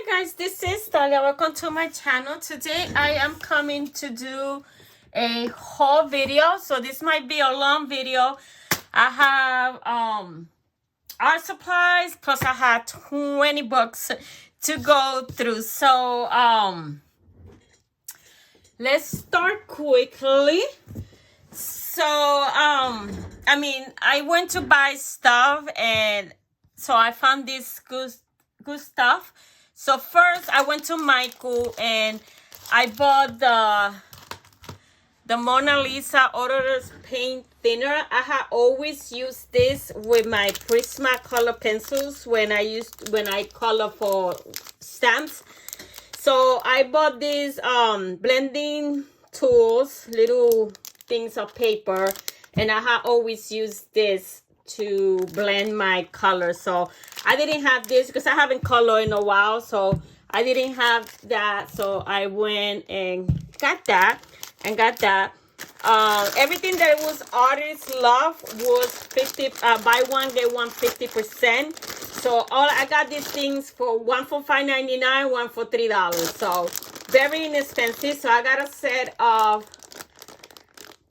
Hi guys, this is Talia. Welcome to my channel. Today I am coming to do a haul video. So this might be a long video. I have art supplies plus I had 20 books to go through. So let's start quickly. So I went to buy stuff and so I found this good stuff. So first I went to Michael and I bought the Mona Lisa odorless paint thinner. I have always used this with my Prisma color pencils when I color for stamps. So I bought these blending tools, little things of paper, and I have always used this to blend my color. So I didn't have this because I haven't colored in a while, so I didn't have that. So I went and got that and got that. Everything that was Artist Love was 50 buy one get one 50%. So I got these things for one for $5.99, one for $3. So very inexpensive. So I got a set of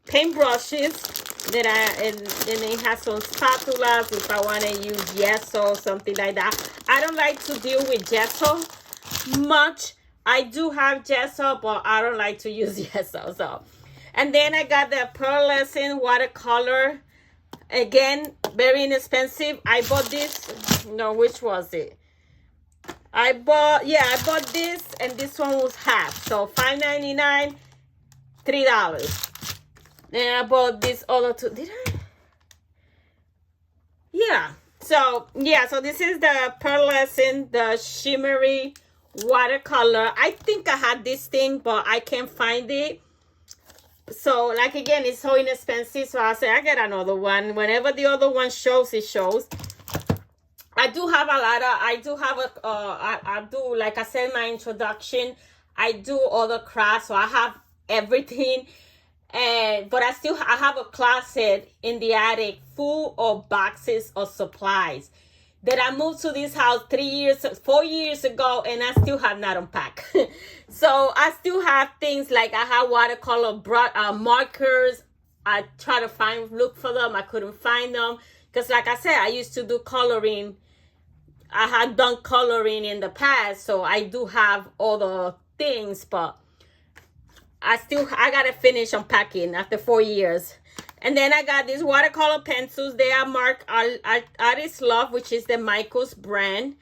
paintbrushes that and it has some spatulas if I want to use gesso or something like that. I don't like to deal with gesso much. I do have gesso, but I don't like to use gesso. So, and then I got the pearlescent watercolor. Again, very inexpensive. I bought this. No, which was it? I bought this, and this one was half. So $5.99, $3. Then I bought this other two. Did I? Yeah. So this is the pearlescent, the shimmery watercolor. I think I had this thing, but I can't find it. So, like, again, it's so inexpensive. So I say I get another one. Whenever the other one shows, it shows. I do have I do, like I said in my introduction, I do other crafts. So I have everything. But I have a closet in the attic full of boxes of supplies that I moved to this house 4 years ago, and I still have not unpacked. So I still have things like I have watercolor markers. I try to look for them. I couldn't find them because, like I said, I used to do coloring. I had done coloring in the past, so I do have all the things, but I gotta finish unpacking after 4 years. And then I got these watercolor pencils. They are marked Artist Love, which is the Michaels brand.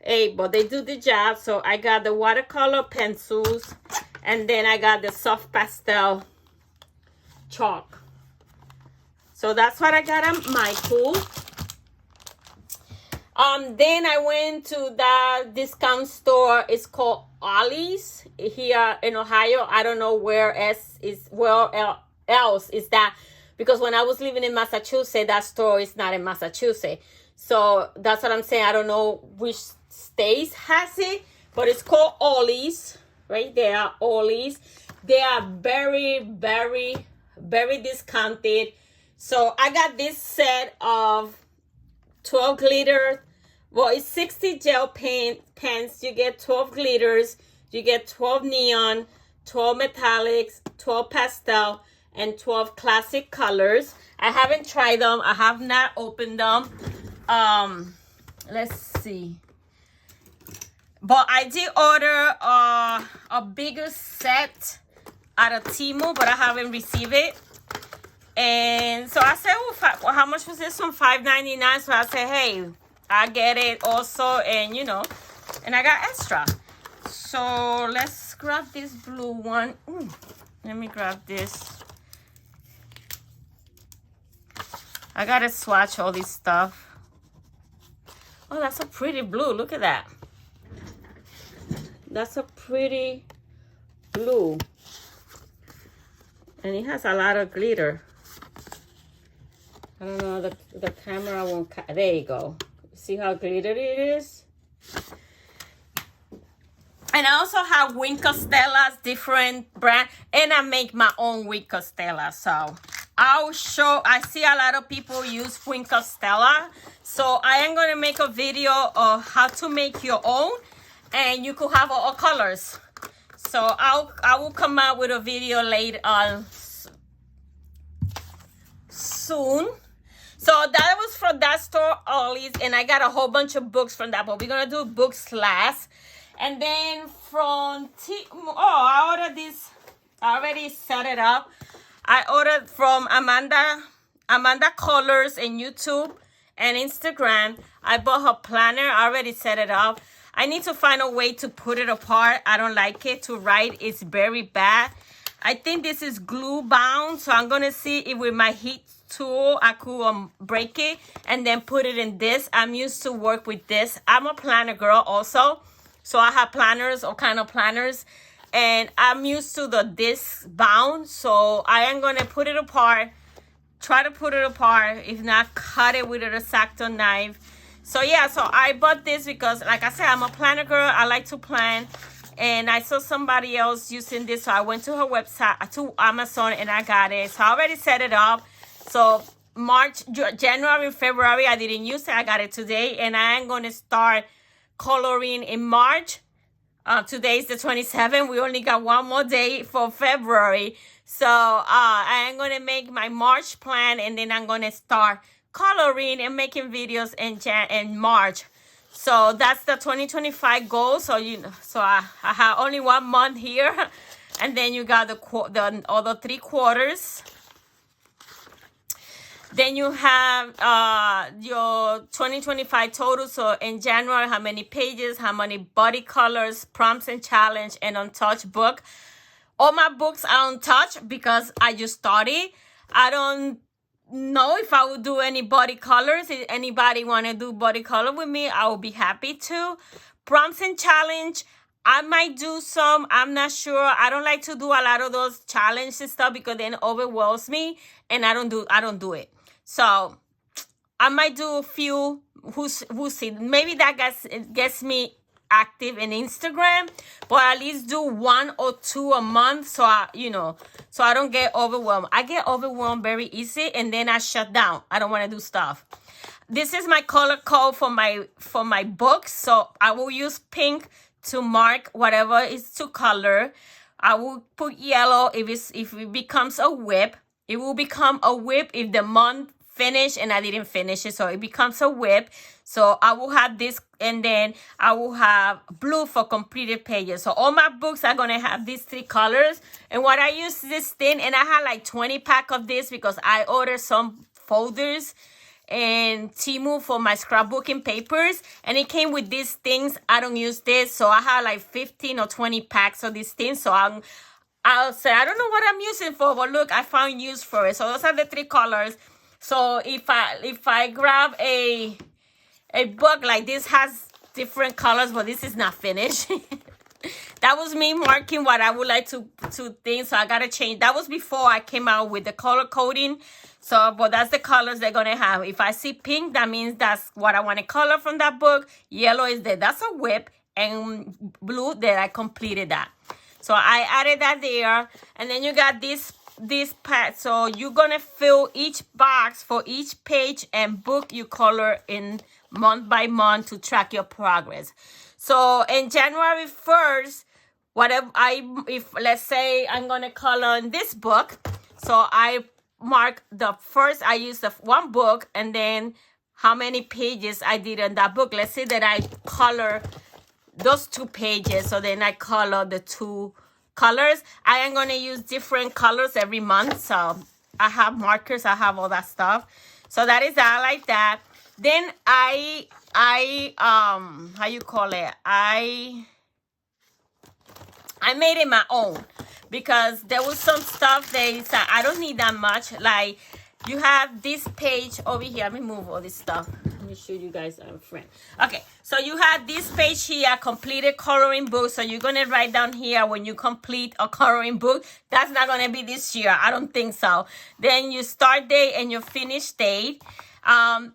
Hey, but they do the job. So I got the watercolor pencils, and then I got the soft pastel chalk. So that's what I got at Michael. Then I went to the discount store. It's called Ollie's here in Ohio. I don't know where else is that, because when I was living in Massachusetts, that store is not in Massachusetts. So that's what I'm saying. I don't know which states has it, but it's called Ollie's right there. Ollie's. They are very, very, very discounted. So I got this set of 12 glitter. Well, it's 60 gel pens. You get 12 glitters. You get 12 neon, 12 metallics, 12 pastel, and 12 classic colors. I haven't tried them. I have not opened them. Let's see. But I did order a bigger set out of Temu, but I haven't received it. And so I said, well, how much was this one? $5.99. So I said, hey, I get it also, and and I got extra. So let's grab this blue one. Ooh, let me grab this. I gotta swatch all this stuff. Oh, that's a pretty blue. Look at that. That's a pretty blue. And it has a lot of glitter. I don't know, the camera won't... There you go. See how glittery it is? And I also have Wink Costella's different brand. And I make my own Wink Costella. So I see a lot of people use Wink Costella. So I am going to make a video of how to make your own. and you could have all colors. So I will come out with a video later on soon. So that was from that store, Ollie's, and I got a whole bunch of books from that, but we're gonna do books last. And then from I ordered this. I already set it up. I ordered from Amanda Colors in YouTube and Instagram. I bought her planner. I already set it up. I need to find a way to put it apart. I don't like it to write. It's very bad. I think this is glue bound, so I'm gonna see if with my heat tool I could break it and then put it in this. I'm used to work with this. I'm a planner girl also, so I have planners, all kind of planners, and I'm used to the disc bound. So I am gonna put it apart, try to put it apart. If not, cut it with an X-Acto knife. So yeah, so I bought this because, like I said, I'm a planner girl. I like to plan. And I saw somebody else using this, so I went to her website, to Amazon, and I got it. So I already set it up. So March, January, February, I didn't use it. I got it today, and I am going to start coloring in March. Today is the 27th. We only got one more day for February. So I am going to make my March plan, and then I'm going to start coloring and making videos in March. So that's the 2025 goal. So I have only 1 month here, and then you got the other 3 quarters. Then you have your 2025 total. So in January, how many pages, how many body colors, prompts and challenge, and untouched book. All my books are untouched because I just started. I don't know if I would do any body colors. If anybody want to do body color with me, I will be happy to. Prompts and challenge, I might do some. I'm not sure. I don't like to do a lot of those challenges and stuff because then it overwhelms me, and I don't do it. So I might do a few. Who's see? Maybe that gets me active in Instagram, but at least do 1 or 2 a month, so I don't get overwhelmed. I get overwhelmed very easy, and then I shut down. I don't want to do stuff. This is my color code for my books, so I will use pink to mark whatever is to color. I will put yellow if it becomes a whip. It will become a whip if the month finished and I didn't finish it, so it becomes a whip. So I will have this, and then I will have blue for completed pages. So all my books are gonna have these 3 colors. And what I use this thing, and I had like 20 pack of this because I ordered some folders and Temu for my scrapbooking papers, and it came with these things. I don't use this, so I have like 15 or 20 packs of these things. So I'll say I don't know what I'm using for, but look, I found use for it. So those are the 3 colors. So if I grab a book like this, has different colors, but this is not finished. That was me marking what I would like to think. So I gotta change. That was before I came out with the color coding. So, but that's the colors they're gonna have. If I see pink, that means that's what I want to color from that book. Yellow is that's a whip, and blue that I completed that. So I added that there, and then you got this pad. So you're gonna fill each box for each page and book you color in month by month to track your progress. So in January 1st, if let's say I'm gonna color in this book, so I mark the first, I use the 1 book, and then how many pages I did in that book. Let's say that I color those 2 pages, so then I color the 2 colors. I am going to use different colors every month, so I have markers, I have all that stuff. So that is that. I like that. Then I how you call it, I made it my own because there was some stuff that I don't need that much. Like you have this page over here. Let me move all this stuff. Let me show you guys I'm a friend. Okay, so you have this page here, completed coloring book. So you're gonna write down here when you complete a coloring book. That's not gonna be this year. I don't think so. Then your start date and your finish date.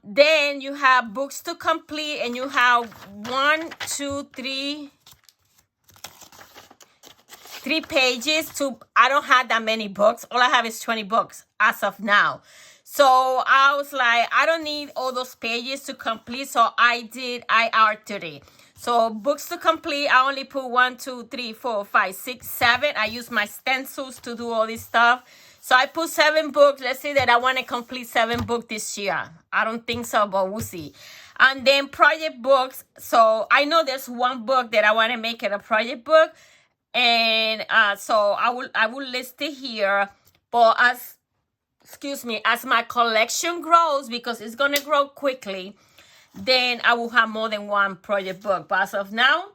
Then you have books to complete, and you have 3 pages to. I don't have that many books. All I have is 20 books as of now. So I was like, I don't need all those pages to complete. So I altered it. So books to complete, I only put 1, 2, 3, 4, 5, 6, 7. I use my stencils to do all this stuff. So I put 7 books. Let's say that I want to complete 7 books this year. I don't think so, but we'll see. And then project books. So I know there's one book that I want to make it a project book. And so I will list it here. But as my collection grows, because it's going to grow quickly, then I will have more than one project book. But as of now,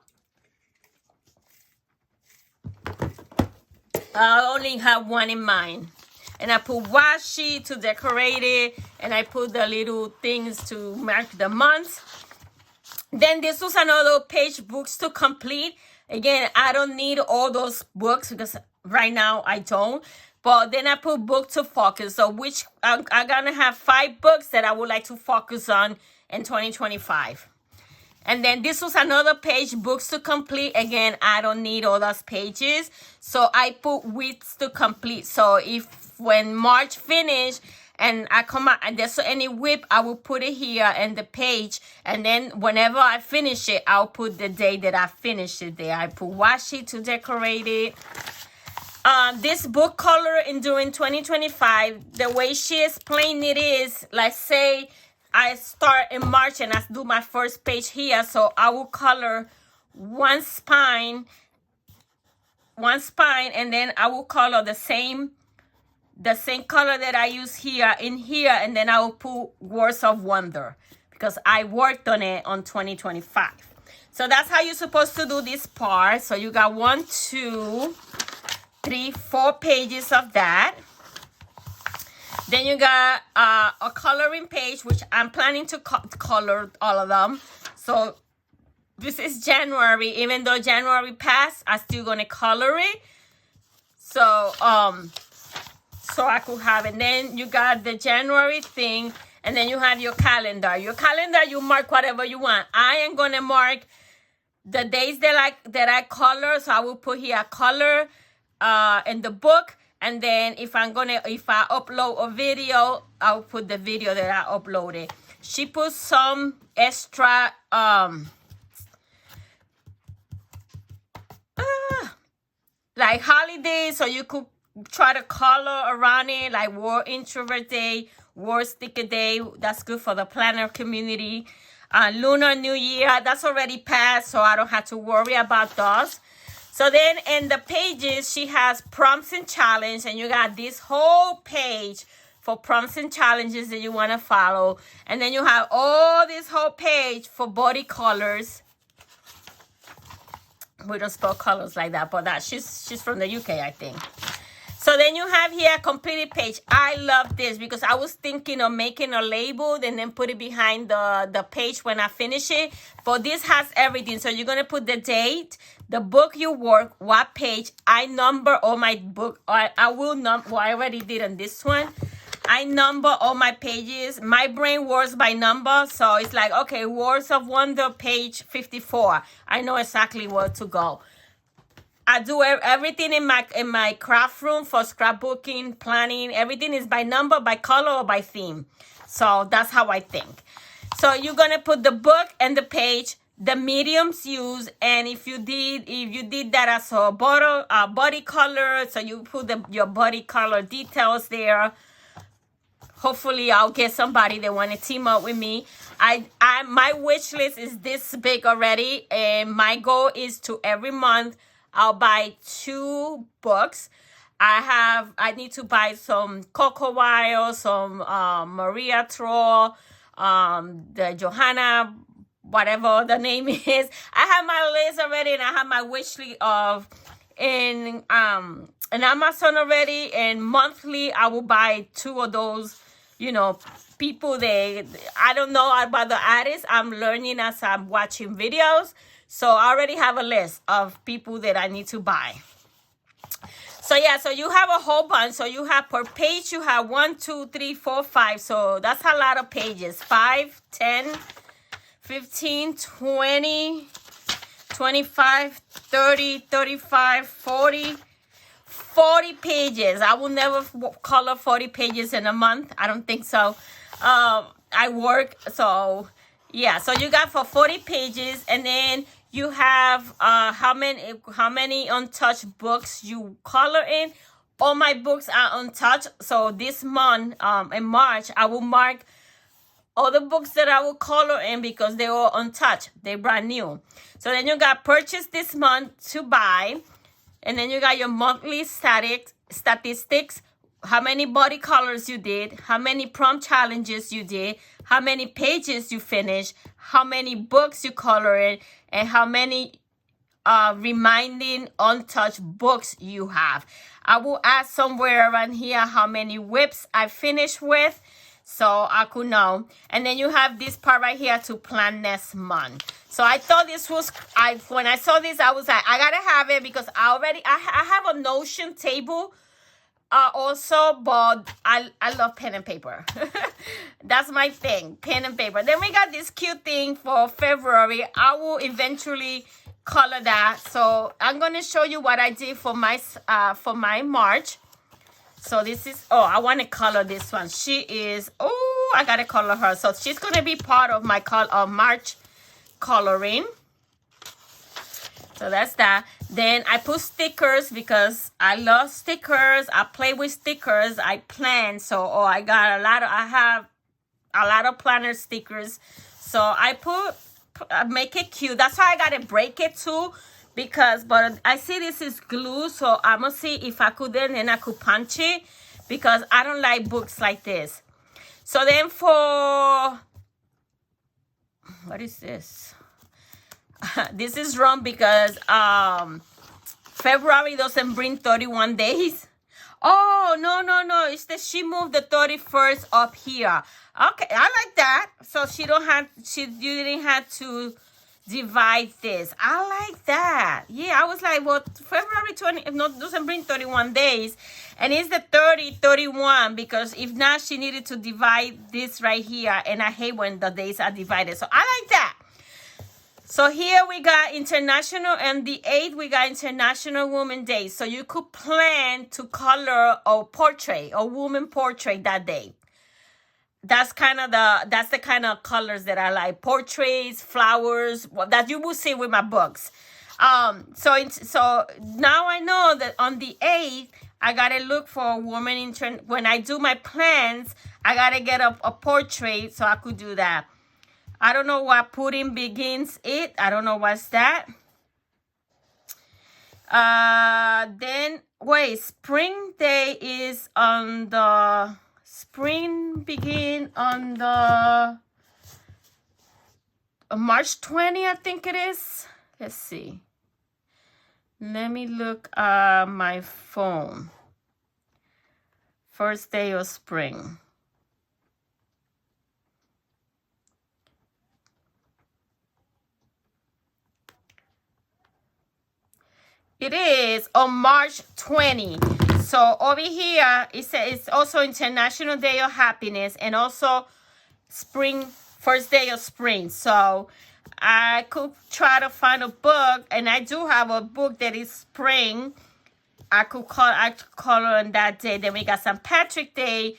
I only have one in mind. And I put washi to decorate it. And I put the little things to mark the months. Then this was another page, books to complete. Again, I don't need all those books because right now I don't. But then I put book to focus. So which I'm going to have 5 books that I would like to focus on in 2025. And then this was another page, books to complete. Again, I don't need all those pages. So I put weeks to complete. So if when March finish and I come out and there's any whip, I will put it here in the page. And then whenever I finish it, I'll put the day that I finished it there. I put washi to decorate it. This book color during 2025, the way she explained it is, let's say I start in March and I do my first page here. So I will color one spine, and then I will color the same color that I use here in here, and then I will put Words of Wonder because I worked on it on 2025. So that's how you're supposed to do this part. So you got 1, 2, 3, 4 pages of that. Then you got a coloring page, which I'm planning to color all of them. So this is January. Even though January passed, I'm still going to color it. So, so I could have it. And then you got the January thing. And then you have your calendar. Your calendar, you mark whatever you want. I am going to mark the days that I color. So I will put here color in the book. And then if I upload a video, I'll put the video that I uploaded. She put some extra like holidays, so you could try to color around it, like World Introvert Day, World Sticker Day. That's good for the planner community. Lunar New Year, that's already passed, so I don't have to worry about those. So then in the pages, she has prompts and challenge, and you got this whole page for prompts and challenges that you want to follow. And then you have all this whole page for body colors. We don't spell colors like that, but she's from the UK, I think. So then you have here a completed page. I love this because I was thinking of making a label and then put it behind the page when I finish it. But this has everything. So you're going to put the date, the book you work, what page. I number all my book. I will number. Well, I already did on this one. I number all my pages. My brain works by number. So it's like, okay, Words of Wonder, page 54. I know exactly where to go. I do everything in my craft room for scrapbooking, planning. Everything is by number, by color, or by theme. So that's how I think. So you're gonna put the book and the page, the mediums used, and if you did that as a body color, so you put your body color details there. Hopefully, I'll get somebody that want to team up with me. My wish list is this big already, and my goal is to every month I'll buy 2 books. I need to buy some Coco Wild, some Maria Troll, the Johanna, whatever the name is. I have my list already, and I have my wish list of in Amazon already. And monthly, I will buy 2 of those. You know, people I don't know about the artists. I'm learning as I'm watching videos. So I already have a list of people that I need to buy. So yeah, so you have a whole bunch. So you have per page, you have 1, 2, 3, 4, 5. So that's a lot of pages. 5, 10, 15, 20, 25, 30, 35, 40. 40 pages. I will never color 40 pages in a month. I don't think so. I work, so Yeah, so you got for 40 pages, and then you have how many untouched books you color in. All my books are untouched. So this month, in March, I will mark all the books that I will color in because they were untouched. They're brand new. So then you got purchase this month to buy. And then you got your monthly statistics, how many body colors you did, how many prompt challenges you did, how many pages you finished, how many books you colored, and how many reminding untouched books you have. I will add somewhere around here how many whips I finished with, so I could know. And then you have this part right here to plan next month. So I thought this was, when I saw this, I was like, I gotta have it because I have a Notion table also, but I love pen and paper. That's my thing, pen and paper. Then we got this cute thing for February. I will eventually color that. So I'm gonna show you what I did for my March. So this is, oh, I want to color this one. She is, oh, I gotta color her. So she's gonna be part of my March coloring. So that's that. Then I put stickers because I love stickers. I play with stickers. I plan. So I got I have a lot of planner stickers. So I make it cute. That's why I gotta break it too, because but I see this is glue, so I'm gonna see if I could then I could punch it, because I don't like books like this. So then for what is this? This is wrong because February doesn't bring 31 days. Oh, no. It's that she moved the 31st up here. Okay, I like that. So you didn't have to divide this. I like that. Yeah, I was like, well, February 20 doesn't bring 31 days. And it's the 31 because if not, she needed to divide this right here. And I hate when the days are divided. So I like that. So here we got international, and the 8th we got International Women Day. So you could plan to color a portrait, a woman portrait that day. That's the kind of colors that I like. Portraits, flowers, that you will see with my books. So now I know that on the 8th, I gotta look for a woman when I do my plans, I gotta get a portrait so I could do that. I don't know what pudding begins it. I don't know what's that. Then wait, spring day is on the begin on the March 20, I think it is. Let's see. Let me look at my phone. First day of spring. It is on March 20. So over here, it says it's also International Day of Happiness and also spring, first day of spring. So I could try to find a book, and I do have a book that is spring. I could color on that day. Then we got St. Patrick's Day.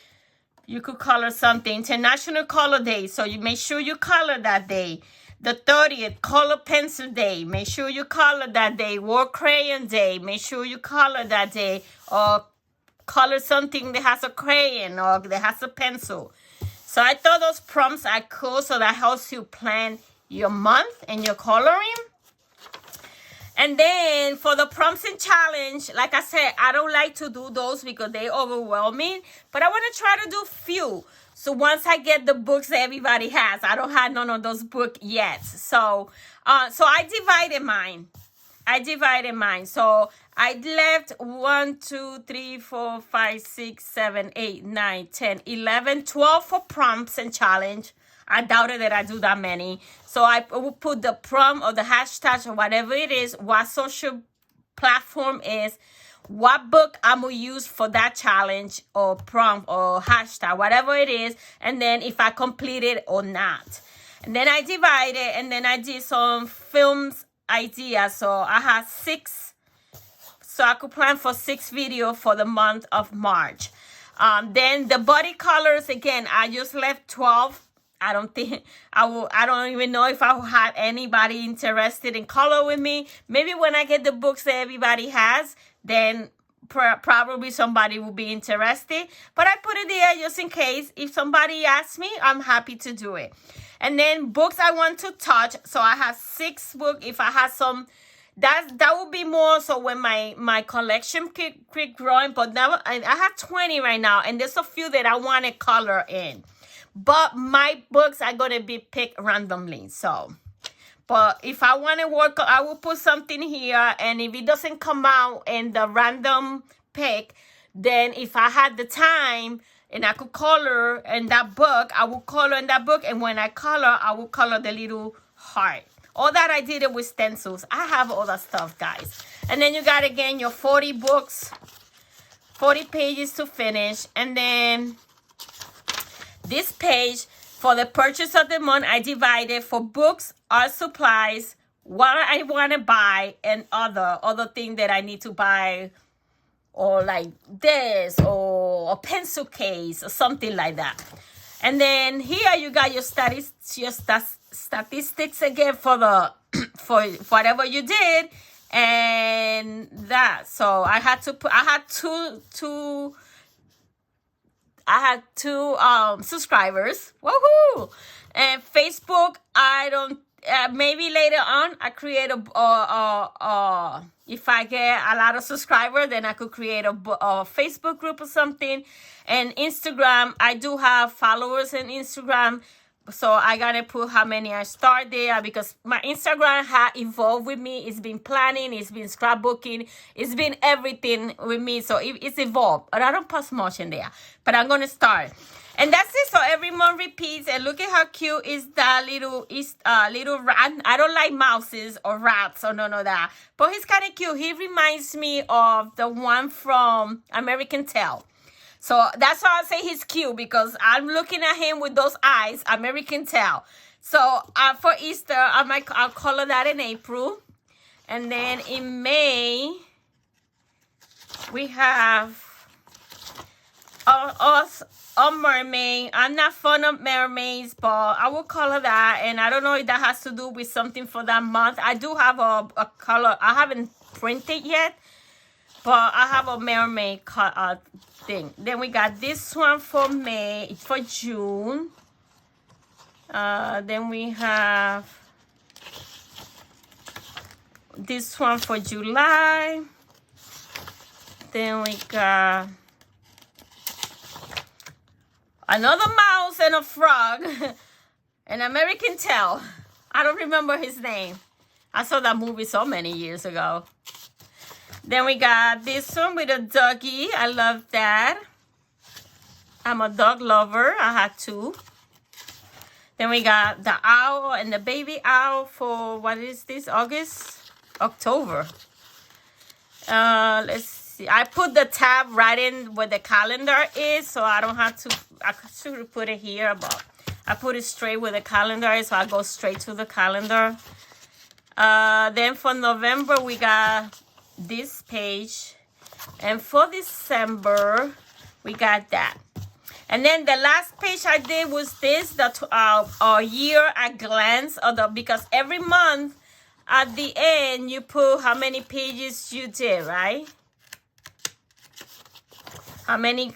You could color something. International Color Day. So you make sure you color that day. The 30th, Color Pencil Day. Make sure you color that day. World Crayon Day. Make sure you color that day. Or color something that has a crayon or that has a pencil. So I thought those prompts are cool, so that helps you plan your month and your coloring. And then for the prompts and challenge, like I said, I don't like to do those because they overwhelm me. But I want to try to do few. So once I get the books that everybody has, I don't have none of those books yet. So I divided mine. So I left 1, 2, 3, 4, 5, 6, 7, 8, 9, 10, 11, 12 for prompts and challenge. I doubted that I do that many. So I will put the prompt or the hashtag or whatever it is, what social platform is, what book I'm going to use for that challenge or prompt or hashtag, whatever it is, and then if I complete it or not. And then I divided, and then I did some films ideas. So I had 6, so I could plan for 6 videos for the month of March. Then the body colors, again, I just left 12. I don't think I don't even know if I will have anybody interested in color with me. Maybe when I get the books that everybody has, then probably somebody will be interested. But I put it there just in case. If somebody asks me, I'm happy to do it. And then books I want to touch. So I have 6 books. If I have some, that would be more so when my collection keep growing. But now I have 20 right now, and there's a few that I want to color in. But my books are going to be picked randomly. So, but if I want to work, I will put something here. And if it doesn't come out in the random pick, then if I had the time and I could color in that book, I will color in that book. And when I color, I will color the little heart. All that I did it with stencils. I have all that stuff, guys. And then you got, again, your 40 books, 40 pages to finish. And then this page, for the purchase of the month, I divided for books, art supplies, what I want to buy, and other thing that I need to buy, or like this, or a pencil case, or something like that. And then here you got your statistics again for the for whatever you did, and that. So I had to put. I had two subscribers. Woohoo! And Facebook, I don't. Maybe later on, I create if I get a lot of subscribers, then I could create a Facebook group or something. And Instagram, I do have followers in Instagram, so I gotta put how many I start there, because my Instagram has evolved with me. It's been planning, it's been scrapbooking, it's been everything with me. So it's evolved, but I don't post much in there. But I'm gonna start. And that's it. So every month repeats. And look at how cute is that little rat. I don't like mouses or rats or none of that. But he's kind of cute. He reminds me of the one from American Tail. So that's why I say he's cute, because I'm looking at him with those eyes, American Tail. So for Easter, I'll color that in April. And then in May, we have a mermaid. I'm not fond of mermaids, but I will color that. And I don't know if that has to do with something for that month. I do have a color. I haven't printed yet, but I have a mermaid thing. Then we got this one for June. Then we have this one for July. Then we got another mouse and a frog. An American Tail. I don't remember his name. I saw that movie so many years ago. Then we got this one with a doggy. I love that. I'm a dog lover. I had 2. Then we got the owl and the baby owl for, what is this, October. Let's see. I put the tab right in where the calendar is, so I don't have to, I should put it here, but I put it straight where the calendar is, so I go straight to the calendar. Then for November, we got this page. And for December, we got that. And then the last page I did was this, a year at glance, because every month at the end, you put how many pages you did, right? How many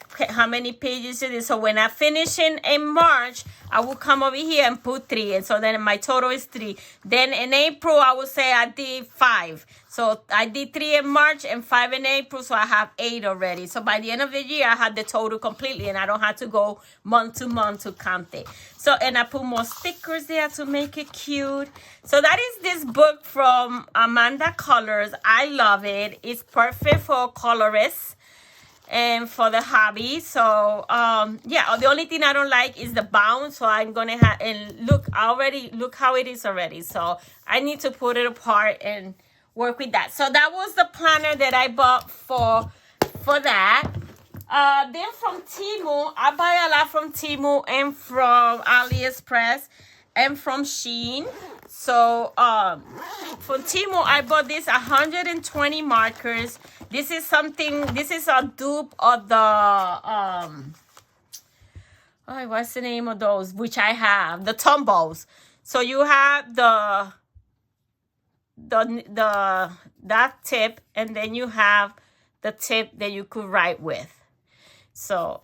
pages you did. So when I finish in March, I will come over here and put 3. And so then my total is 3. Then in April, I will say I did 5. So I did 3 in March and 5 in April. So I have 8 already. So by the end of the year, I had the total completely. And I don't have to go month to month to count it. So, and I put more stickers there to make it cute. So that is this book from Amanda Colors. I love it. It's perfect for colorists and for the hobby. So yeah, the only thing I don't like is the bound, so I'm gonna have, and look how it is already, so I need to put it apart and work with that. So that was the planner that I bought for that. Then from Temu, I buy a lot from Temu and from AliExpress and from Shein. So from Temu, I bought this 120 markers. This is a dupe of the oh, what's the name of those? Which I have, the Tombows. So you have that tip, and then you have the tip that you could write with. So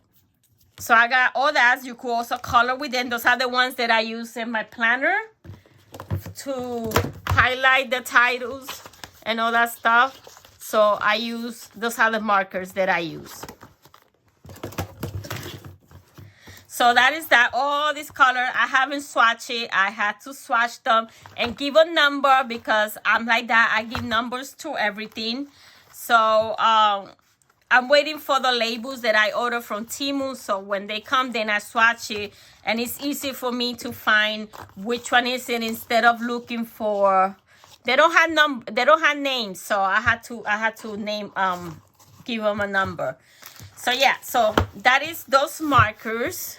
I got all that. You could also color with them. Those are the ones that I use in my planner to highlight the titles and all that stuff. So I use, those are the markers that I use. So that is that. All this color, I haven't swatched it. I had to swatch them and give a number because I'm like that. I give numbers to everything. So I'm waiting for the labels that I order from Temu. So when they come, then I swatch it. And it's easy for me to find which one is it instead of looking for, they don't have names. So I had to name, give them a number. So yeah, so that is those markers.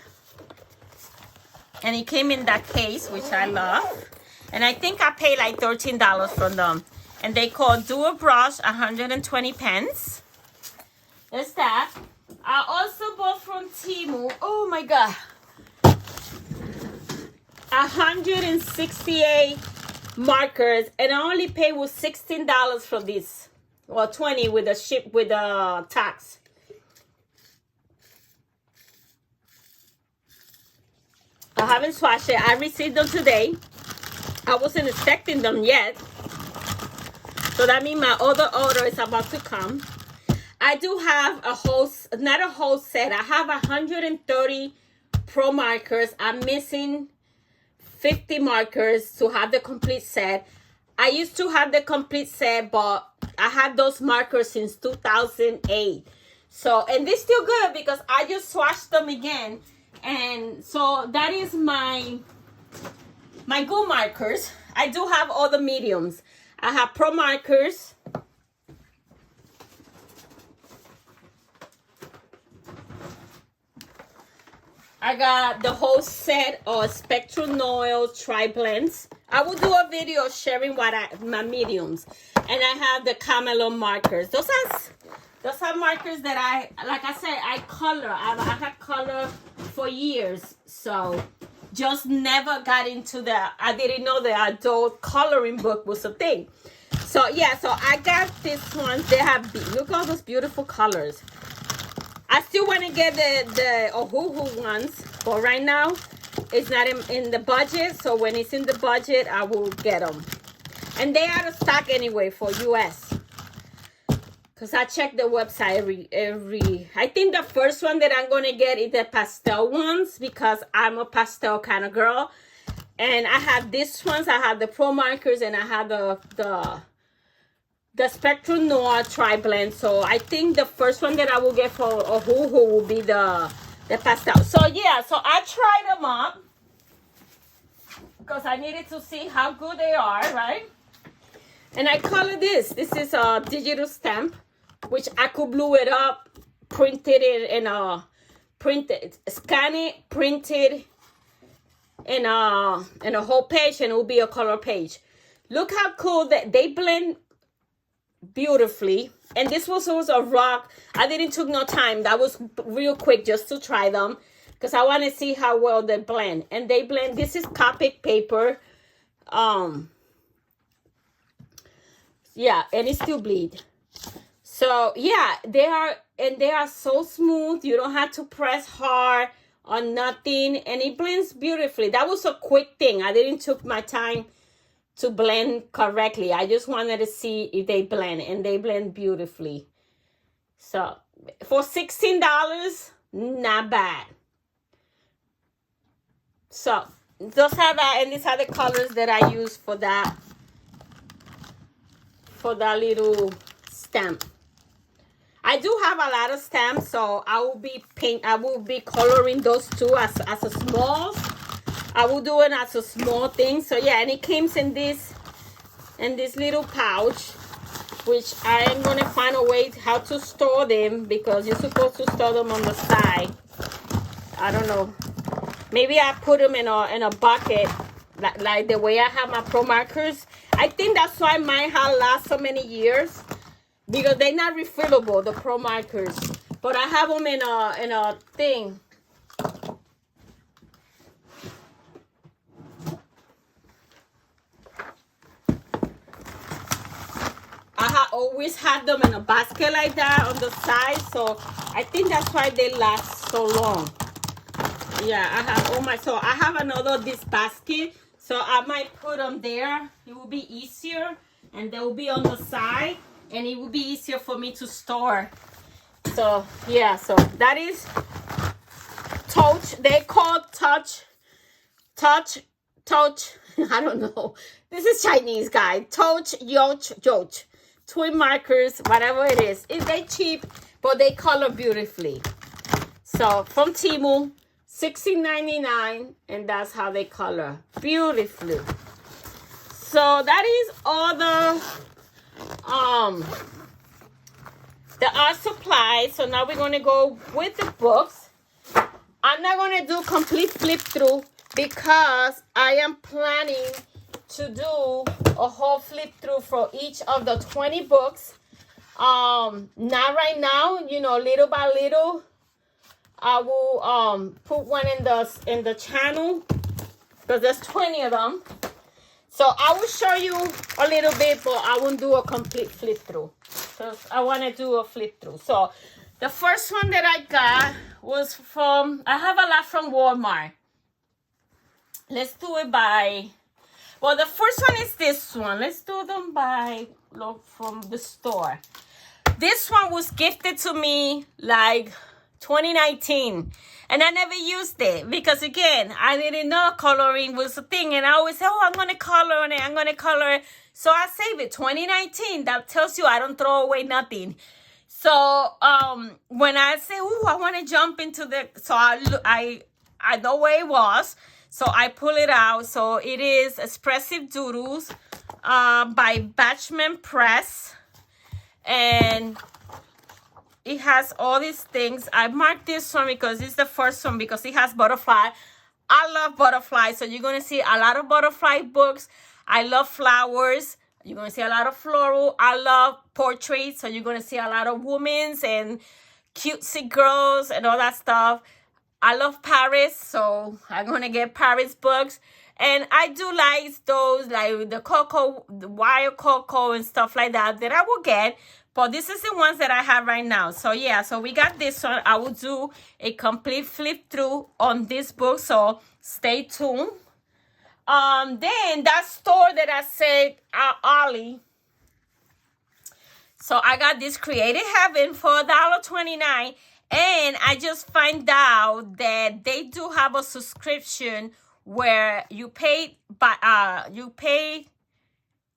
And it came in that case, which I love. And I think I paid like $13 for them. And they call Dual Brush 120 pence. There's that. I also bought from Temu, oh my God, 168 markers. And I only paid with $16 for this. Or 20 with the tax. I haven't swatched it. I received them today. I wasn't expecting them yet. So that means my other order is about to come. I do have not a whole set. I have 130 pro markers. I'm missing 50 markers to have the complete set. I used to have the complete set, but I had those markers since 2008. So, and they're still good because I just swatched them again. And so that is my good markers. I do have all the mediums. I have pro markers. I got the whole set of Spectrum Noir Tri-Blends. I will do a video sharing my mediums. And I have the Camelot markers. Those are markers that like I said, I color. I had color for years. So just never got into I didn't know the adult coloring book was a thing. So yeah, so I got these ones. They have, look at all those beautiful colors. I still want to get the Ohuhu ones, but right now it's not in the budget. So when it's in the budget, I will get them. And they out of stock anyway for US. Because I check the website every. I think the first one that I'm going to get is the pastel ones because I'm a pastel kind of girl. And I have these ones. I have the pro markers and I have the Spectrum Noir Tri-Blend. So I think the first one that I will get for Ohuhu will be the pastel. So yeah, so I tried them up because I needed to see how good they are, right? And I color this. This is a digital stamp, which I could glue it up, print it scan it, print it in a whole page, and it will be a color page. Look how cool that they blend beautifully. And this was also a rock. I didn't took no time. That was real quick just to try them because I want to see how well they blend. And they blend. This is Copic paper. Yeah, and it still bleed. So yeah, they are so smooth. You don't have to press hard on nothing, and it blends beautifully. That was a quick thing. I didn't took my time to blend correctly. I just wanted to see if they blend, and they blend beautifully. So for $16, not bad. So those are that, and these are the colors that I use for that little stamp. I do have a lot of stamps, so I will be coloring those two as a small. I will do it as a small thing. So yeah, and it comes in this little pouch, which I am gonna find a way how to store them because you're supposed to store them on the side. I don't know. Maybe I put them in a bucket, like the way I have my pro markers. I think that's why mine have last so many years, because they're not refillable, the pro markers. But I have them in a thing. always had them in a basket like that on the side. So I think that's why they last so long. Yeah, I have all my, so I have another this basket. So I might put them there. It will be easier. And they will be on the side. And it will be easier for me to store. So yeah, so that is Touch. They call Touch. I don't know. This is Chinese, guy. Touch, Yoch. Twin markers, whatever it is. They cheap, but they color beautifully. So from Temu, $16.99, and that's how they color beautifully. So that is all the art supply. So now we're gonna go with the books. I'm not gonna do complete flip through because I am planning to do a whole flip through for each of the 20 books. Not right now, you know, little by little. I will put one in the channel because there's 20 of them. So I will show you a little bit, but I won't do a complete flip through because I want to do a flip through. So the first one that I got was from, I have a lot from Walmart. Let's do it by, well, the first one is this one. Let's do them by, look, from the store. This one was gifted to me like 2019. And I never used it because, again, I didn't know coloring was a thing. And I always say, oh, I'm going to color on it. I'm going to color it. So I save it. 2019. That tells you I don't throw away nothing. So when I say, oh, I want to jump into the, so I know where it was. So I pull it out. So it is Expressive Doodles by Batchman Press. And it has all these things. I marked this one because it's the first one because it has butterfly. I love butterflies. So you're going to see a lot of butterfly books. I love flowers. You're going to see a lot of floral. I love portraits. So you're going to see a lot of women's and cutesy girls and all that stuff. I love Paris. So I'm going to get Paris books. And I do like those, like the cocoa, the wild cocoa and stuff like that I will get. But this is the ones that I have right now. So yeah, so we got this one. I will do a complete flip through on this book. So stay tuned. Then that store that I said, Ollie. So I got this Creative Heaven for $1.29. And I just find out that they do have a subscription where you pay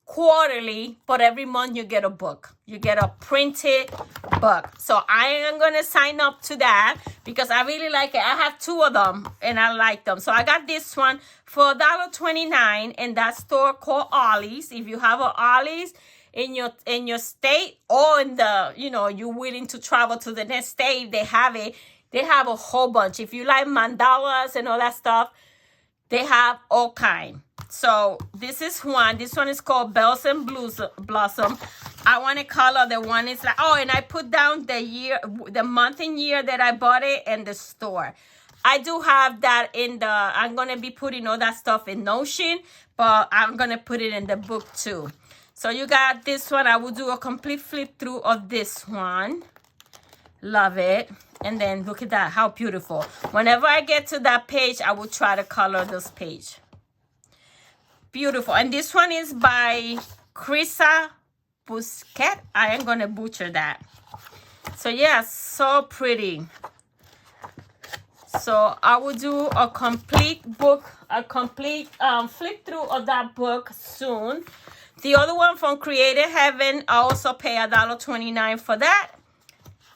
quarterly, but every month you get a book. You get a printed book. So I am going to sign up to that because I really like it. I have 2 of them and I like them. So I got this one for $1.29 in that store called Ollie's. If you have an Ollie's in your state or in the, you know, you're willing to travel to the next state, they have it. They have a whole bunch. If you like mandalas and all that stuff, they have all kind. So this is one. This one is called Bells and Blossom. I want to color the one is like, oh, and I put down the year, the month and year that I bought it and the store. I do have that in the, I'm going to be putting all that stuff in Notion, but I'm going to put it in the book too. So you got this one. I will do a complete flip through of this one. Love it. And then look at that, how beautiful. Whenever I get to that page, I will try to color this page. Beautiful. And this one is by Crisa Busquet. I am going to butcher that. So yeah, so pretty. So I will do a complete book, a complete flip through of that book soon. The other one from Creative Heaven, I also pay $1.29 for that.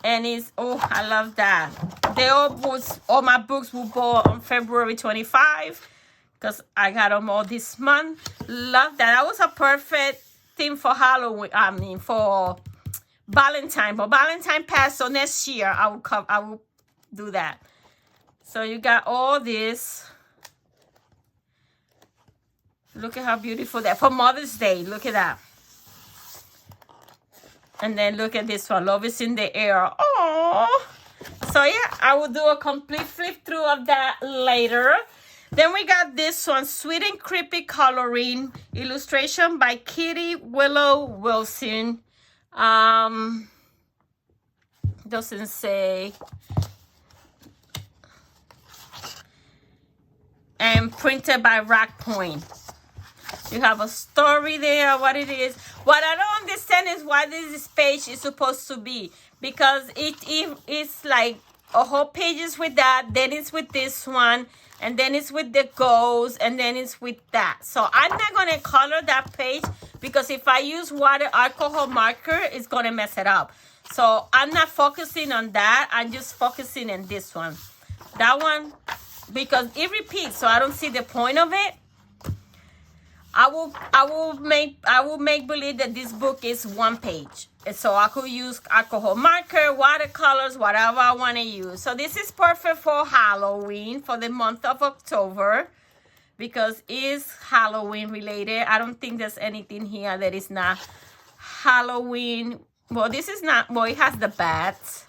And it's, oh, I love that. They all my books will go on February 25 because I got them all this month. Love that. That was a perfect theme for Halloween. I mean, for Valentine. But Valentine passed, so next year I will do that. So you got all this. Look at how beautiful that. For Mother's Day, look at that. And then look at this one. Love is in the air. Oh. So yeah, I will do a complete flip through of that later. Then we got this one. Sweet and Creepy Coloring. Illustration by Kitty Willow Wilson. Doesn't say. And printed by Rock Point. You have a story there, what it is. What I don't understand is why this page is supposed to be. Because it's like a whole page is with that, then it's with this one, and then it's with the goals, and then it's with that. So I'm not going to color that page because if I use water alcohol marker, it's going to mess it up. So I'm not focusing on that. I'm just focusing on this one. That one, because it repeats, so I don't see the point of it. I will make believe that this book is one page. And so I could use alcohol marker, watercolors, whatever I want to use. So this is perfect for Halloween, for the month of October, because it's Halloween related. I don't think there's anything here that is not Halloween. Well, this is not, well, it has the bats.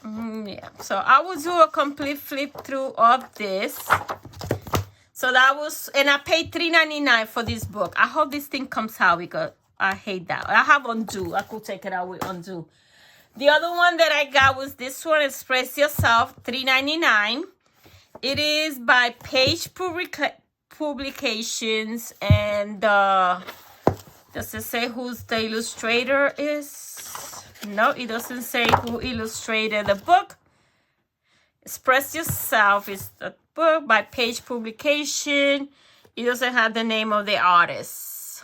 Yeah, so I will do a complete flip through of this. So that was, and I paid $3.99 for this book. I hope this thing comes out because I hate that. I have undo. I could take it out with undo. The other one that I got was this one, Express Yourself, $3.99. It is by Page Publications, and does it say who's the illustrator is? No, it doesn't say who illustrated the book. Express Yourself is the book by Page Publication. It doesn't have the name of the artist.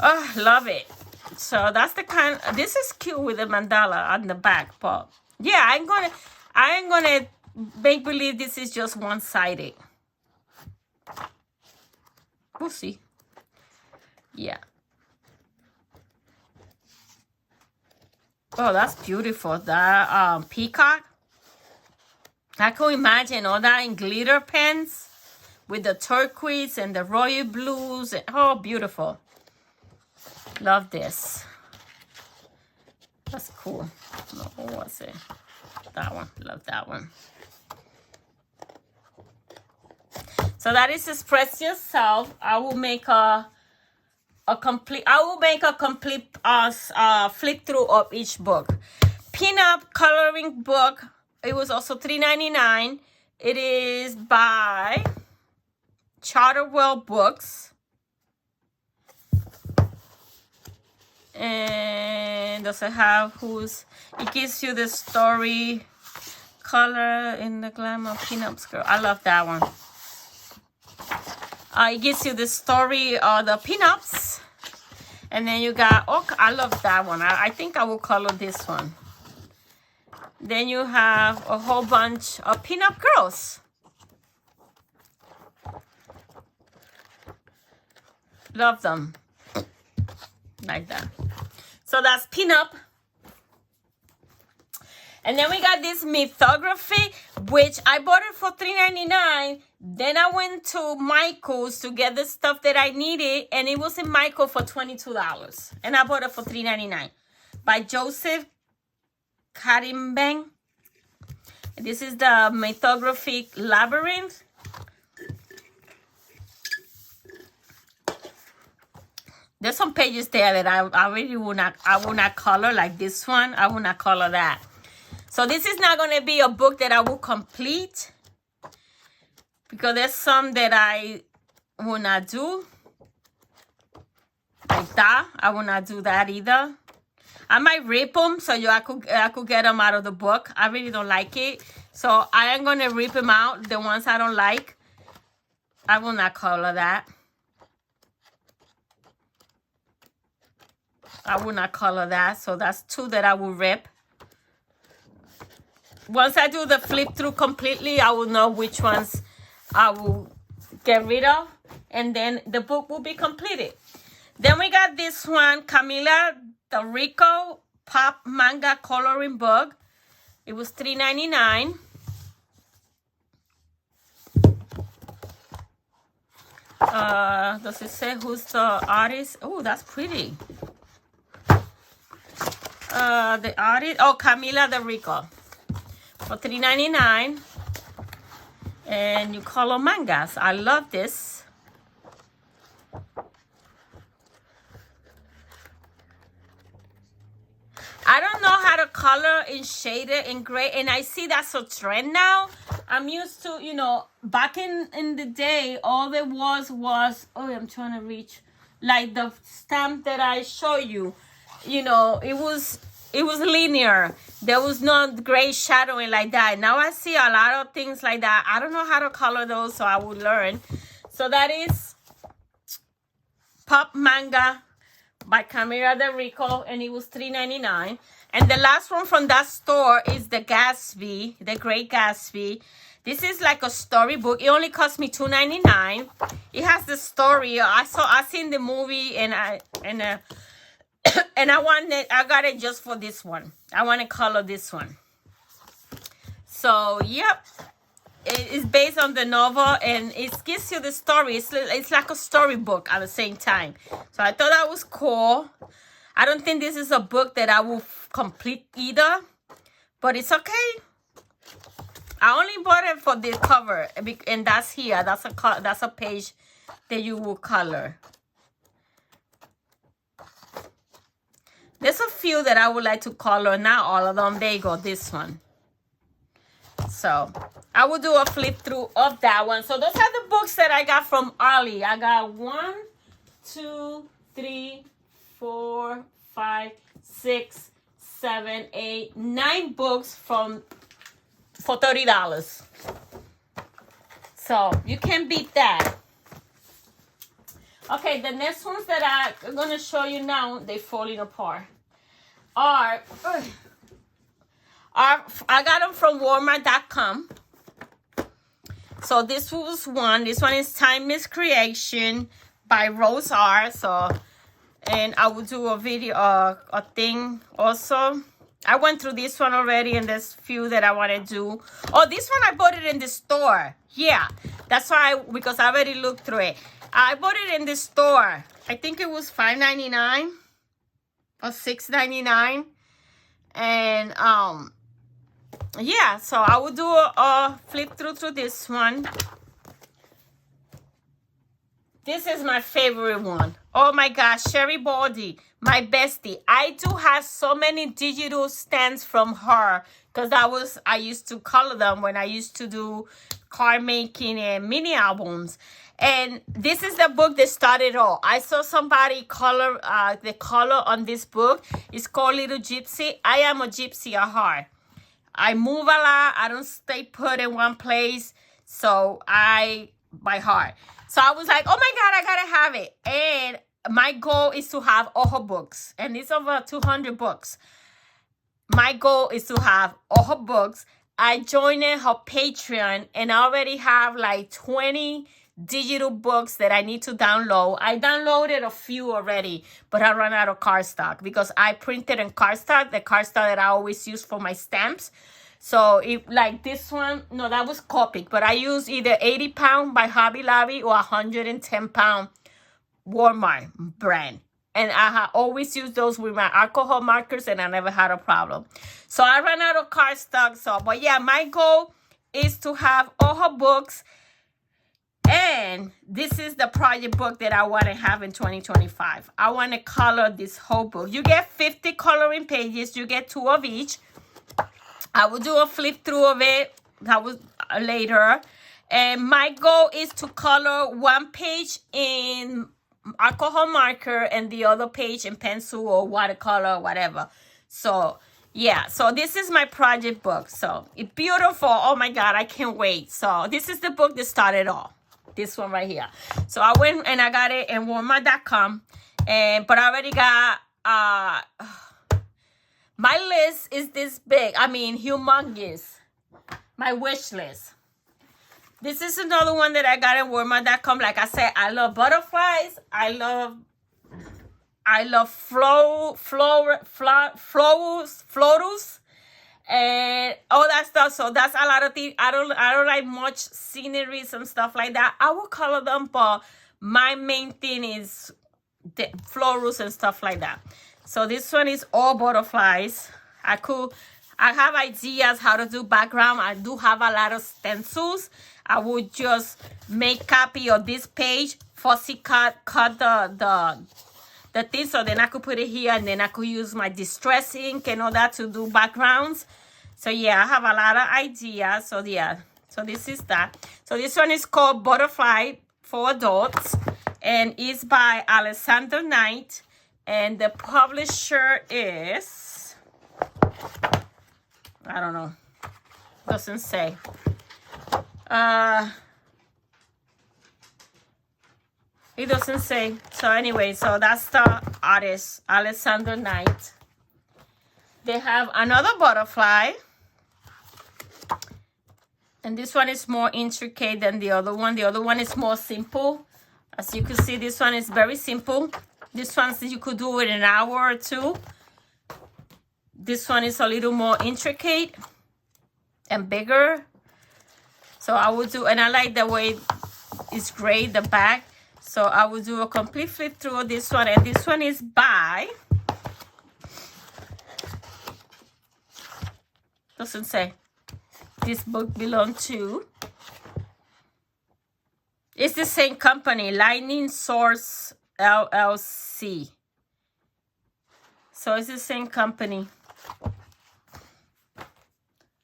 Oh, love it. So that's the kind. This is cute with the mandala on the back, but yeah, I'm gonna make believe this is just one-sided. We'll see. Yeah. Oh, that's beautiful. That peacock. I can imagine all that in glitter pens with the turquoise and the royal blues. Oh, beautiful. Love this. That's cool. Oh, what was it? That one. Love that one. So that is Express Yourself. I will make a complete flip through of each book. Pinup coloring book. It was also $3.99. It is by Charterwell Books. And does it have who's, it gives you the story, color in the glamour pinups girl. I love that one. It gives you the story of the pinups. And then you got, oh, I love that one. I think I will color this one. Then you have a whole bunch of pinup girls. Love them. Like that. So that's pinup. And then we got this mythography, which I bought it for $3.99. Then I went to Michael's to get the stuff that I needed, and it was in Michael for $22. And I bought it for $3.99 by Joseph Karimbang. This is the mythography labyrinth. There's some pages there that I really will not color, like this one. I will not color that. So this is not going to be a book that I will complete, because there's some that I will not do. Like that. I will not do that either. I might rip them so I could get them out of the book. I really don't like it. So I am going to rip them out. The ones I don't like, I will not color that. I will not color that. So that's two that I will rip. Once I do the flip through completely, I will know which ones I will get rid of. And then the book will be completed. Then we got this one, Camila the Rico Pop Manga Coloring Book. It was $3.99. Does it say who's the artist? Oh, that's pretty. The artist, oh, Camila the Rico. For $3.99. And you color mangas. I love this. color in shaded and gray, and I see that's a trend now. I'm used to, you know, back in the day, all there was, oh, I'm trying to reach, like the stamp that I show you, you know, it was linear. There was no gray shadowing like that. Now I see a lot of things like that. I don't know how to color those, so I will learn. So that is Pop Manga by Camila Del Rico, and it was $3.99. And the last one from that store is The Gatsby, The Great Gatsby. This is like a storybook. It only cost me $2.99. It has the story. I seen the movie, and I got it just for this one. I want to color this one. So yep, it is based on the novel, and it gives you the story. It's like a storybook at the same time. So I thought that was cool. I don't think this is a book that I will complete either, but it's okay. I only bought it for the cover, and that's here. That's a page that you will color. There's a few that I would like to color. Not all of them. There you go. This one. So I will do a flip through of that one. So those are the books that I got from Arlie. I got 1, 2, 3, 4, 5, 6, 7, 8, 9 books for $30. So you can't beat that. Okay, the next ones that I'm gonna show you now, they're falling apart. I got them from Walmart.com. So this was one. This one is Timeless Creation by Rose R. So, and I will do a video, a thing also. I went through this one already, and there's few that I want to do. Oh, this one I bought it in the store. Yeah, that's why, because I already looked through it. I bought it in the store. I think it was $5.99 or $6.99. And yeah, so I will do a flip through this one. This is my favorite one. Oh my gosh, Sherry Baldy, my bestie. I do have so many digital stands from her, because I used to color them when I used to do card making and mini albums. And this is the book that started all. I saw somebody color the color on this book. It's called Little Gypsy. I am a gypsy at heart. I move a lot. I don't stay put in one place. So by heart. So I was like, oh my God, I gotta have it. And my goal is to have all her books. And it's over 200 books. My goal is to have all her books. I joined her Patreon, and I already have like 20 digital books that I need to download. I downloaded a few already, but I ran out of cardstock because I printed in cardstock, the cardstock that I always use for my stamps. So if like this one, no, that was Copic, but I use either 80 pound by Hobby Lobby or 110 pound Walmart brand. And I always use those with my alcohol markers, and I never had a problem. So I ran out of cardstock. So, but yeah, my goal is to have all her books. And this is the project book that I want to have in 2025. I want to color this whole book. You get 50 coloring pages. You get 2 of each. I will do a flip through of it. That was later. And my goal is to color one page in alcohol marker and the other page in pencil or watercolor, whatever. So yeah, so this is my project book. So it's beautiful. Oh my God, I can't wait. So this is the book that started all. This one right here. So I went and I got it in Walmart.com, but I already got my list is this big. I mean, humongous. My wish list. This is another one that I got in Walmart.com. Like I said, I love butterflies. I love florals, and all that stuff. So that's a lot of things. I don't like much sceneries and stuff like that. I will color them, but my main thing is the florals and stuff like that. So this one is all butterflies. I have ideas how to do background. I do have a lot of stencils. I would just make copy of this page, fussy cut the the thing, so then I could put it here, and then I could use my distress ink and all that to do backgrounds. So yeah, I have a lot of ideas. So yeah, so this is that. So this one is called Butterfly for Adults, and it's by Alexander Knight, and the publisher is, I don't know, doesn't say. It doesn't say. So anyway, so that's the artist, Alexander Knight. They have another butterfly, and this one is more intricate than the other one. The other one is more simple. As you can see, this one is very simple. This one you could do it in an hour or two. This one is a little more intricate and bigger. So I would do, and I like the way it's gray, the back. So I will do a complete flip through of this one. And this one is by, doesn't say. This book belongs to, it's the same company, Lightning Source LLC. So it's the same company.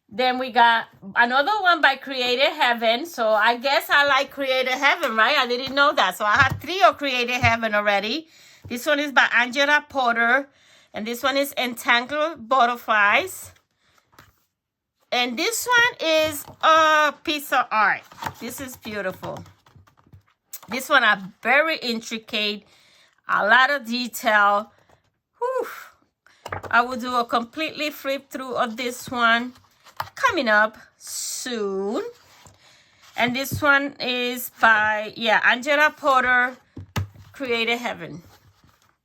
Then we got another one by Creative Heaven. So I guess I like Creative Heaven, right? I didn't know that. So I have 3 of Creative Heaven already. This one is by Angela Porter. And this one is Entangled Butterflies. And this one is a piece of art. This is beautiful. This one are very intricate. A lot of detail. Whew. I will do a completely flip through of this one coming up soon. And this one is by, yeah, Angela Porter, Creative Heaven.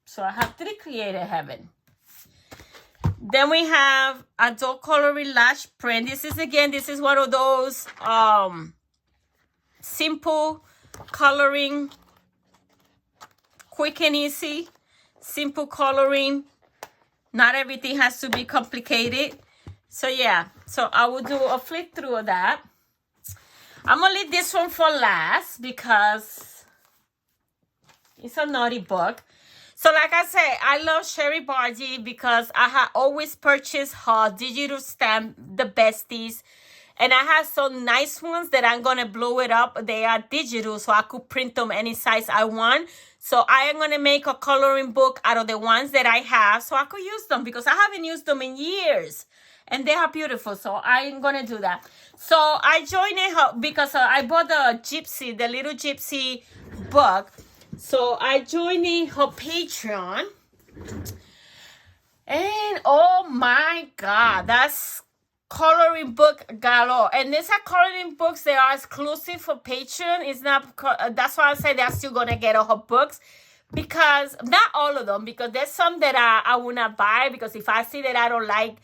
So I have 3 Creative Heaven. Then we have Adult Coloring Lash Print. This is one of those simple coloring, quick and easy, simple coloring. Not everything has to be complicated. So yeah, so I will do a flip through of that. I'm gonna leave this one for last because it's a naughty book. So like I said, I love Sherry Bargee because I have always purchased her digital stamp, the besties. And I have some nice ones that I'm going to blow it up. They are digital, so I could print them any size I want. So I am going to make a coloring book out of the ones that I have so I could use them because I haven't used them in years. And they are beautiful, so I'm going to do that. So I joined her because I bought the little gypsy book. So I joined in her Patreon. And oh my God, that's coloring book galore. And these are coloring books that are exclusive for Patreon. It's not, that's why I say they're still going to get all her books. Because, not all of them, because there's some that I will not buy. Because if I see that I don't like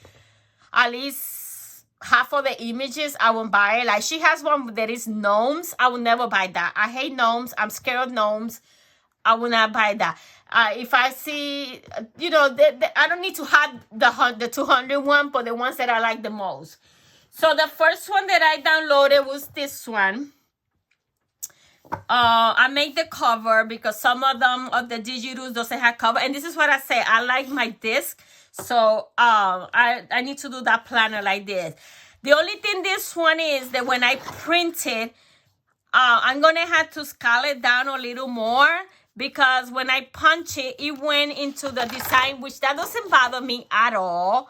at least half of the images, I won't buy it. Like she has one that is gnomes. I will never buy that. I hate gnomes. I'm scared of gnomes. I will not buy that. If I see, you know, I don't need to have the 200 one, but the ones that I like the most. So the first one that I downloaded was this one. I made the cover because some of them of the digitals doesn't have cover. And this is what I say. I like my disc. So I need to do that planner like this. The only thing this one is that when I print it, I'm going to have to scale it down a little more. Because when I punch it, it went into the design, which that doesn't bother me at all.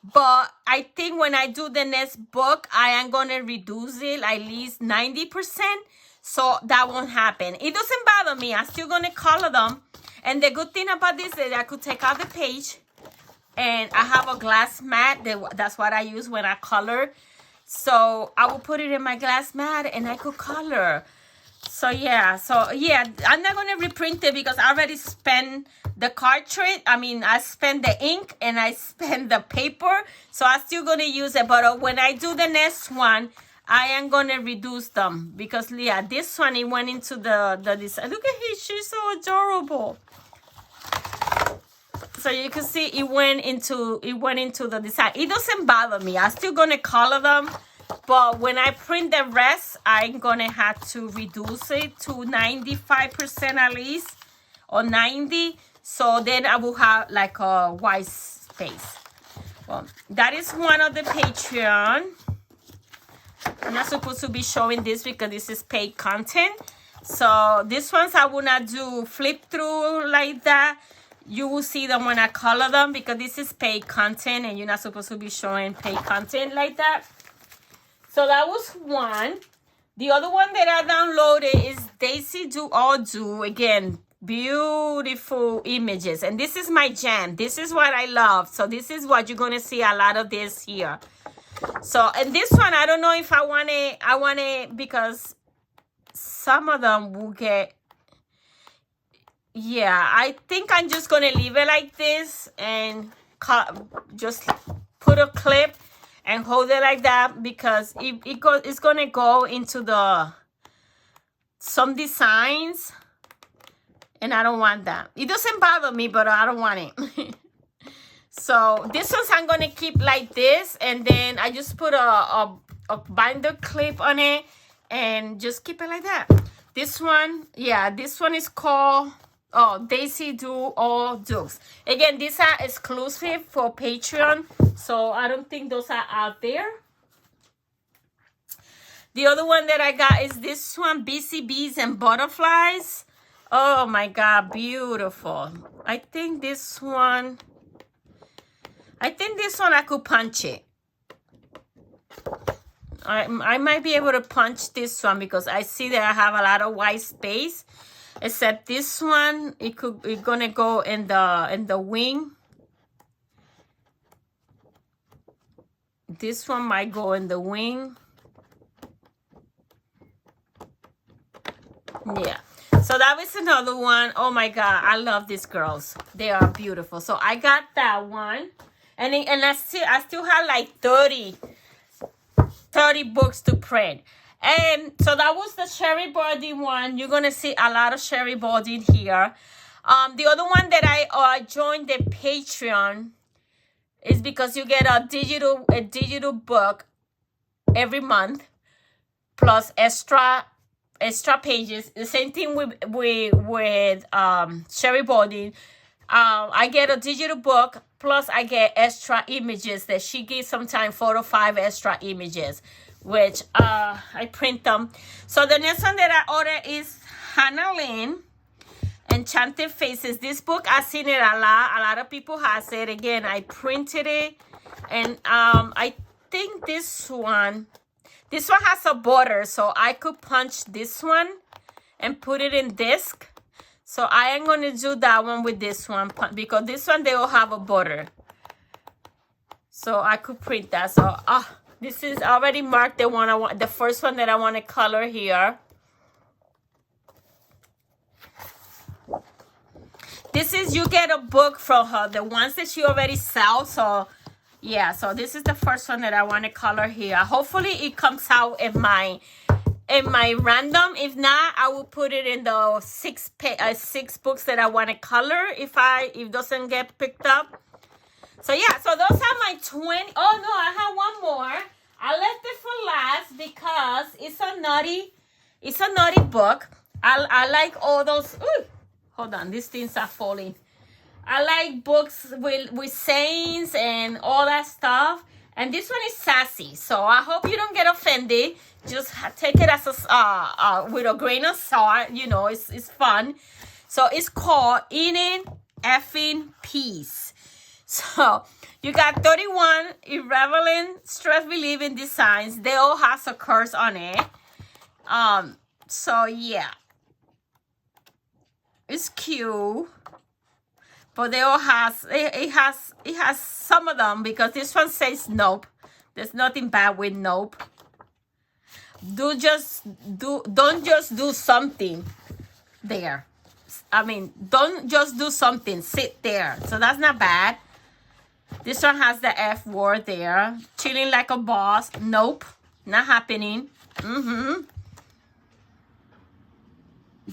But I think when I do the next book, I am going to reduce it at least 90%. So that won't happen. It doesn't bother me. I'm still going to color them. And the good thing about this is I could take out the page. And I have a glass mat. That's what I use when I color. So I will put it in my glass mat and I could color. So yeah, I'm not going to reprint it because I already spent the cartridge. I mean, I spent the ink and I spent the paper. So I'm still going to use it. But when I do the next one, I am going to reduce them. Because, yeah, this one, it went into the design. Look at her. She's so adorable. So you can see it went into the design. It doesn't bother me. I'm still going to color them. But when I print the rest, I'm going to have to reduce it to 95% at least. Or 90. So then I will have like a white space. Well, that is one of the Patreon. I'm not supposed to be showing this because this is paid content. So this ones I will not do flip through like that. You will see them when I color them because this is paid content and you're not supposed to be showing paid content like that. So that was one. The other one that I downloaded is Daisy Do All Do. Again, beautiful images. And this is my jam. This is what I love. So this is what you're going to see a lot of this here. So, and this one, I don't know if I want it because some of them will get, yeah, I think I'm just going to leave it like this and just put a clip and hold it like that because it's going to go into some designs and I don't want that. It doesn't bother me, but I don't want it. So this one's I'm gonna keep like this, and then I just put a binder clip on it and just keep it like that. This one, yeah, this one is called Daisy Do All Dukes. Again, these are exclusive for Patreon, so I don't think those are out there. The other one that I got is this one, Busy Bees and Butterflies. Oh my God, beautiful. I think this one I could punch it. I might be able to punch this one because I see that I have a lot of white space. Except this one, it's gonna go in the wing. This one might go in the wing. Yeah. So that was another one. Oh my God, I love these girls. They are beautiful. So I got that one. And I still have like 30 books to print. And so that was the Cherry Body one. You're going to see a lot of Cherry Body here. The other one that I joined the Patreon is because you get a digital book every month plus extra pages. The same thing with Cherry Body. I get a digital book, plus I get extra images that she gives sometimes 4 to 5 extra images, which I print them. So the next one that I ordered is Hannah Lynn, Enchanted Faces. This book, I've seen it a lot of people has it. Again, I printed it, and I think this one has a border, so I could punch this one and put it in disc. So I am going to do that one with this one because this one, they will have a border. So I could print that. So this is already marked the first one that I want to color here. This is, you get a book from her, the ones that she already sells. So yeah, so this is the first one that I want to color here. Hopefully it comes out in my random. If not, I will put it in the 6 books that I want to color if it doesn't get picked up. So yeah, so those are my 20. Oh no, I have one more. I left it for last because it's a naughty book. I like all those. Ooh, hold on, these things are falling. I like books with sayings and all that stuff. And this one is sassy, so I hope you don't get offended. Just take it as with a grain of salt. You know, it's fun. So it's called Eating Effing Peace. So you got 31 irrelevant stress relieving designs. They all have a curse on it. So yeah, it's cute. But they all it has some of them because this one says nope. There's nothing bad with nope. Don't just do something there. I mean, don't just do something. Sit there. So that's not bad. This one has the F word there. Chilling like a boss. Nope. Not happening.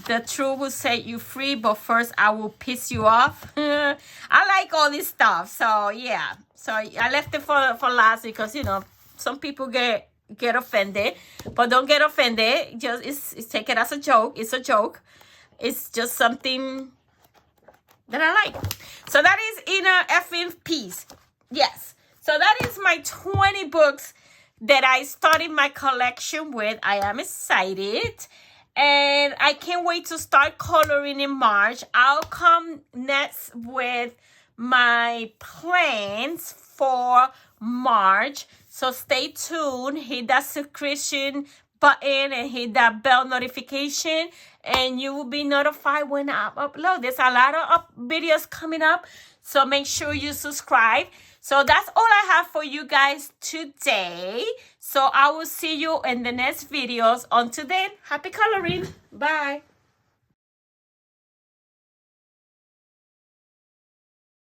The truth will set you free, but first I will piss you off. I like all this stuff. So yeah. So I left it for last because, you know, some people get offended. But don't get offended. Just it's take it as a joke. It's a joke. It's just something that I like. So that is Inner Effing Peace. Yes. So that is my 20 books that I started my collection with. I am excited. And I can't wait to start coloring in March. I'll come next with my plans for March. So stay tuned. Hit that subscription button and hit that bell notification. And you will be notified when I upload. There's a lot of videos coming up. So make sure you subscribe. So that's all I have for you guys today. So I will see you in the next videos. Until then, happy coloring. Bye.